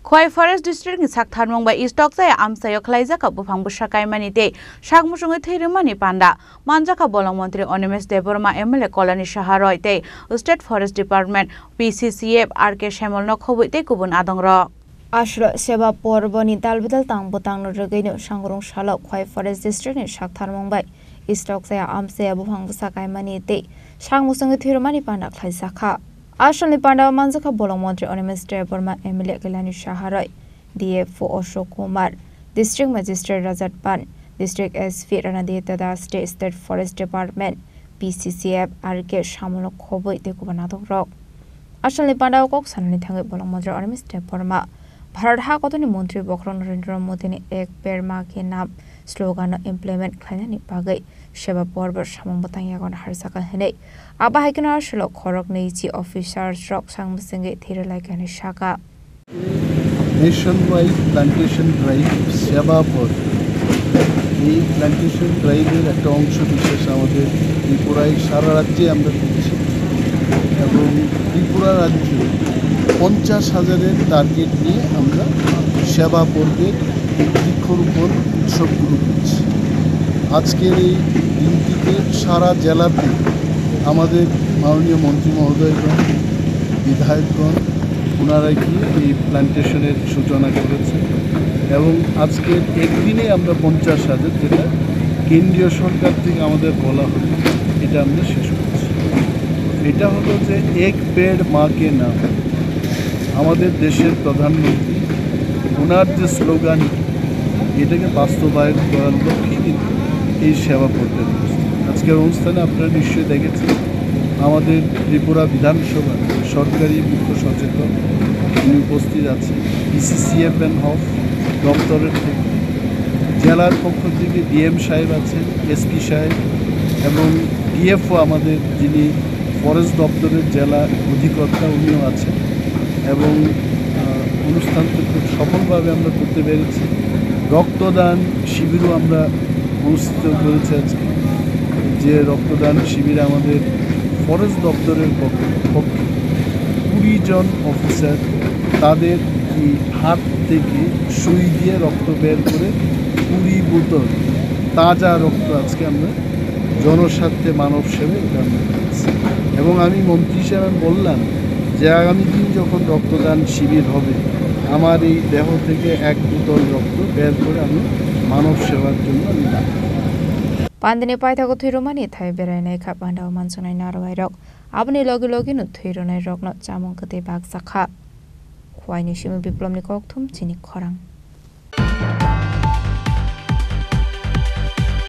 Khoi Forest District ni sak tharmong ba istok sai amsayo khlaija ka bufang busakai manite sagmusungai theirumani panda manjaka bolong mantri Onimesh Deborma MLA Kolani Shaharoi te State Forest Department PCCF RK Shamol no khobuite kubun adongro Ashra Seba Porboni Dalbidal Tang Butang no Regaino Shangrong Shalok Khoi Forest District ni sak tharmong ba istok sai amsayo bufang busakai manite sagmusungai theirumani panda khlaija kha Ashram Panda Manjaka Bolong Mantri Onimesh Deborma MLA Kolani Shaharoi DFO Ashok Kumar District Magistrate Rajat Pan District SP Ranadita State Forest Department PCCF RK Shamol Khoboi te kubanadok rok Ashram Panda Kok Sanani Thangai Bolong Mantri Onimesh Deborma Bharat ha kotoni Mantri Bokhron Narendra Modi ni ek per ma ke naam slogan implement khlainani bagai Seba Porbar Shamong Batang Yagon Harsaka Hene Aba Haikana Shalok Khorok Nechi Officers Rock Sangmusinge Thiralaikani Shaka Nationwide Plantation Drive Seba Por এই plantation ড্রাইভের একটা অংশ বিশেষ আমাদের ত্রিপুরায় সারা রাজ্যে আমরা দিচ্ছি এবং ত্রিপুরা রাজ্যে 50,000-এর টার্গেট নিয়ে আমরা সেবা পর্বের বৃক্ষরোপণ উৎসবগুলো করছি আজকের এই দিনটিতে সারা জেলাতে আমাদের মাননীয় মন্ত্রী মহোদয়গণ বিধায়কগণ ওনারা গিয়ে এই প্ল্যান্টেশনের সূচনা করেছে এবং আজকের একদিনে আমরা 50,000 যেটা কেন্দ্রীয় সরকার থেকে আমাদের বলা হলো এটা আমরা শেষ করছি এটা হলো যে এক পেড় মাকে নাম আমাদের দেশের প্রধানমন্ত্রী ওনার যে স্লোগান এটাকে বাস্তবায়ন করার লক্ষ্যে কিন্তু এই সেবা পর্বের আজকের অনুষ্ঠানে আপনারা নিশ্চয়ই দেখেছেন আমাদের ত্রিপুরা বিধানসভার সরকারি মুখ্য সচেতক উনি উপস্থিত আছেন PCCF দপ্তরের থেকে জেলার পক্ষ থেকে DM সাহেব আছেন SP সাহেব এবং DFO আমাদের যিনি ফরেস্ট দপ্তরের জেলা অধিকর্তা উনিও আছেন এবং অনুষ্ঠানটি খুব সফলভাবে আমরা করতে পেরেছি রক্তদান শিবিরও আমরা অনুষ্ঠিত করেছি আজকে যে রক্তদান শিবিরে আমাদের ফরেস্ট দপ্তরের পক্ষে 20 জন অফিসার তাদের হাত থেকে সুই দিয়ে রক্ত বের করে 20 বোতল তাজা রক্ত আজকে আমরা জনস্বার্থে মানব সেবায় এটা আমরা করেছি এবং আমি মন্ত্রী হিসেবে বললাম যে আগামী দিন যখন রক্তদান শিবির হবে আমার এই দেহ থেকে 1 বোতল রক্ত বের করে আমি মানব সেবার জন্য আমি দান Pandini Paithago Thirumani Thai Berai Kha Pandao Mansunai Narwai Rock Abni Logi Logi no Thirunai Rock no Chamong Kate Bag Sakha Khwaini Shimi Biplomni Kokthum Chini Khorang